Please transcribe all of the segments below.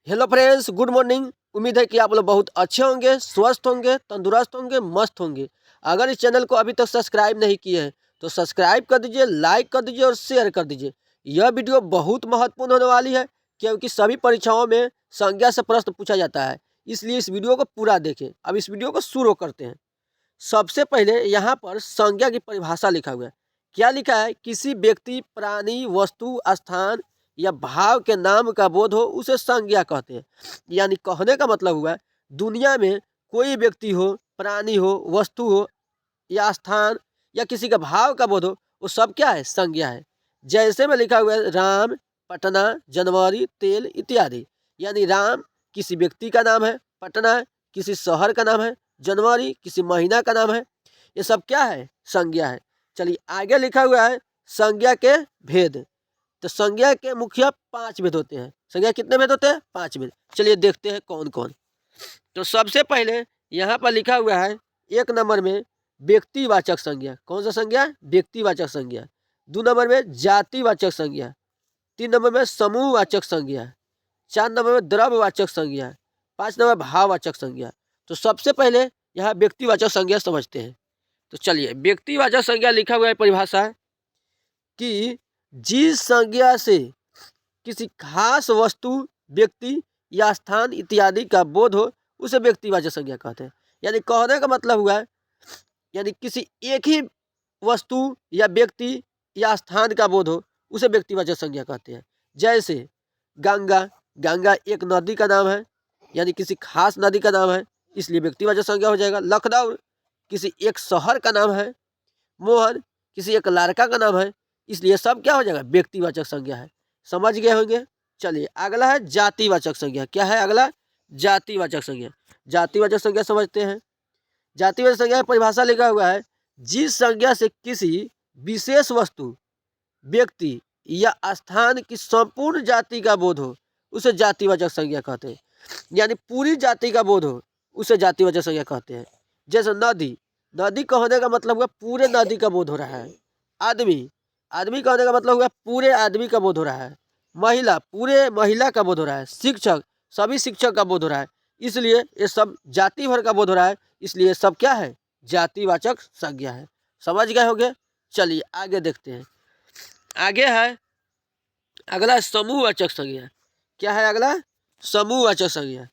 Hello friends, good morning. उम्मीद है कि आप लोग बहुत अच्छे होंगे, स्वस्थ होंगे, तंदुरुस्त होंगे, मस्त होंगे। अगर इस चैनल को अभी तक सब्सक्राइब नहीं किए हैं तो सब्सक्राइब कर दीजिए, लाइक कर दीजिए और शेयर कर दीजिए। यह वीडियो बहुत महत्वपूर्ण होने वाली है क्योंकि सभी परीक्षाओं में संज्ञा से प्रश्न पूछा जाता है, इसलिए इस वीडियो को पूरा देखें। अब इस वीडियो को शुरू करते हैं। सबसे पहले यहाँ पर संज्ञा की परिभाषा लिखा हुआ है। क्या लिखा है? किसी व्यक्ति, प्राणी, वस्तु, स्थान या भाव के नाम का बोध हो उसे संज्ञा कहते हैं। यानी कहने का मतलब हुआ है दुनिया में कोई व्यक्ति हो, प्राणी हो, वस्तु हो या स्थान या किसी का भाव का बोध हो, वो सब क्या है? संज्ञा है। जैसे में लिखा हुआ है राम, पटना, जनवरी, तेल इत्यादि। यानी राम किसी व्यक्ति का नाम है, पटना किसी शहर का नाम है, जनवरी किसी महीना का नाम है। ये सब क्या है? संज्ञा है। चलिए आगे लिखा हुआ है संज्ञा के भेद। तो संज्ञा के मुख्य 5 भेद होते हैं। संज्ञा कितने भेद होते हैं? 5 भेद। चलिए देखते हैं कौन कौन। तो सबसे पहले यहाँ पर लिखा हुआ है 1 नंबर में व्यक्तिवाचक संज्ञा। कौन सा संज्ञा? व्यक्तिवाचक संज्ञा। 2 नंबर में जातिवाचक संज्ञा। 3 नंबर में समूहवाचक संज्ञा। 4 नंबर में द्रव्यवाचक संज्ञा। 5 नंबर भाववाचक संज्ञा। तो सबसे पहले यहाँ व्यक्तिवाचक संज्ञा समझते हैं। तो चलिए व्यक्तिवाचक संज्ञा लिखा हुआ है परिभाषा कि जिस संज्ञा से किसी खास वस्तु, व्यक्ति या स्थान इत्यादि का बोध हो उसे व्यक्तिवाचक संज्ञा कहते हैं। यानी कहने का मतलब हुआ है यानी किसी एक ही वस्तु या व्यक्ति या स्थान का बोध हो उसे व्यक्तिवाचक संज्ञा कहते हैं। जैसे गंगा, गंगा एक नदी का नाम है, यानी किसी खास नदी का नाम है, इसलिए व्यक्तिवाचक संज्ञा हो जाएगा। लखनऊ किसी एक शहर का नाम है। मोहन किसी एक लड़का का नाम है, इसलिए सब क्या हो जाएगा? व्यक्तिवाचक संज्ञा है। समझ गए होंगे। चलिए अगला है जातिवाचक संज्ञा। क्या है अगला? जातिवाचक संज्ञा। जातिवाचक संज्ञा समझते हैं। जातिवाचक संज्ञा की परिभाषा लिखा हुआ है जिस संज्ञा से किसी विशेष वस्तु, व्यक्ति या स्थान की संपूर्ण जाति का बोध हो उसे जातिवाचक संज्ञा कहते हैं। यानी पूरी जाति का बोध हो उसे जातिवाचक संज्ञा कहते हैं। जैसे नदी, नदी कहने का मतलब हुआ पूरे नदी का बोध हो रहा है। आदमी, आदमी कहने का मतलब हुआ पूरे आदमी का बोध हो रहा है। महिला, पूरे महिला का बोध हो रहा है। शिक्षक, सभी शिक्षक का बोध हो रहा है। इसलिए ये सब जाति भर का बोध हो रहा है, इसलिए सब क्या है? जातिवाचक संज्ञा है। समझ गए होंगे। चलिए आगे देखते हैं। आगे है अगला समूहवाचक संज्ञा। क्या है अगला? समूहवाचक संज्ञा।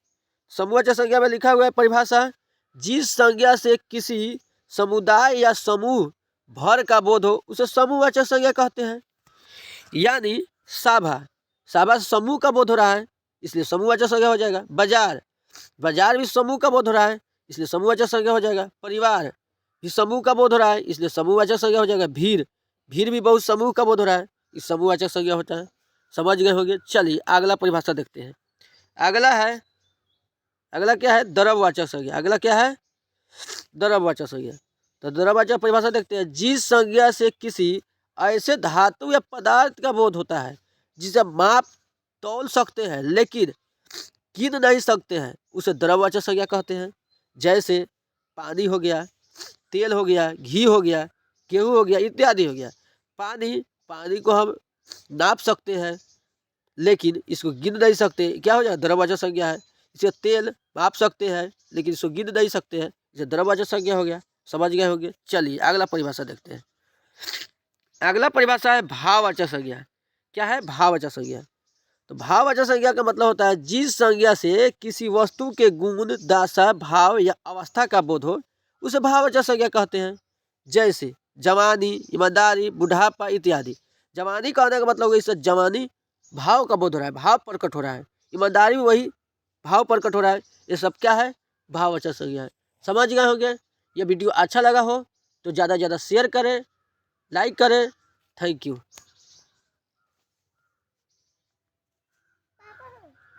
समूहवाचक संज्ञा में लिखा हुआ है परिभाषा जिस संज्ञा से किसी समुदाय या समूह भर का बोध हो उसे समूहवाचक संज्ञा कहते हैं। यानी सभा, सभा से समूह का बोध हो रहा है, इसलिए समूहवाचक संज्ञा हो जाएगा। बाजार, बाजार भी समूह का बोध हो रहा है, इसलिए समूहवाचक संज्ञा हो जाएगा। परिवार भी समूह का बोध हो रहा है, इसलिए समूहवाचक संज्ञा हो जाएगा। भीड़, भीड़ भी बहुत समूह का बोध हो रहा है, इस समूहवाचक संज्ञा होता है। समझ गए होंगे। चलिए अगला परिभाषा देखते हैं। अगला है, अगला क्या है? द्रव्यवाचक संज्ञा। अगला क्या है? द्रव्यवाचक संज्ञा। तो द्रव्यवाचक परिभाषा देखते हैं जिस संज्ञा से किसी ऐसे धातु या पदार्थ का बोध होता है जिसे माप तौल सकते हैं लेकिन गिन नहीं सकते हैं उसे द्रव्यवाचक संज्ञा कहते हैं। जैसे पानी हो गया, तेल हो गया, घी हो गया, गेहूँ हो गया इत्यादि हो गया। पानी, पानी को हम नाप सकते हैं लेकिन इसको गिन नहीं सकते, क्या हो जाएगा? द्रव्यवाचक संज्ञा है। इसे तेल माप सकते हैं लेकिन इसको गिन नहीं सकते हैं, इसे द्रव्यवाचक संज्ञा हो गया। समझ गए होंगे। चलिए अगला परिभाषा देखते हैं। अगला परिभाषा है भाववाचक संज्ञा। क्या है? भाववाचक संज्ञा। तो भाववाचक संज्ञा का मतलब होता है जिस संज्ञा से किसी वस्तु के गुण, दशा, भाव या अवस्था का बोध हो उसे भाववाचक संज्ञा कहते हैं। जैसे जवानी, ईमानदारी, बुढ़ापा इत्यादि। जवानी कहने का मतलब इससे जवानी भाव का बोध हो रहा है, भाव प्रकट हो रहा है। ईमानदारी में वही भाव प्रकट हो रहा है। ये सब क्या है? भाववाचक संज्ञा है। समझ गए होंगे। ये वीडियो अच्छा लगा हो तो ज़्यादा से ज़्यादा शेयर करें, लाइक करें। Thank you.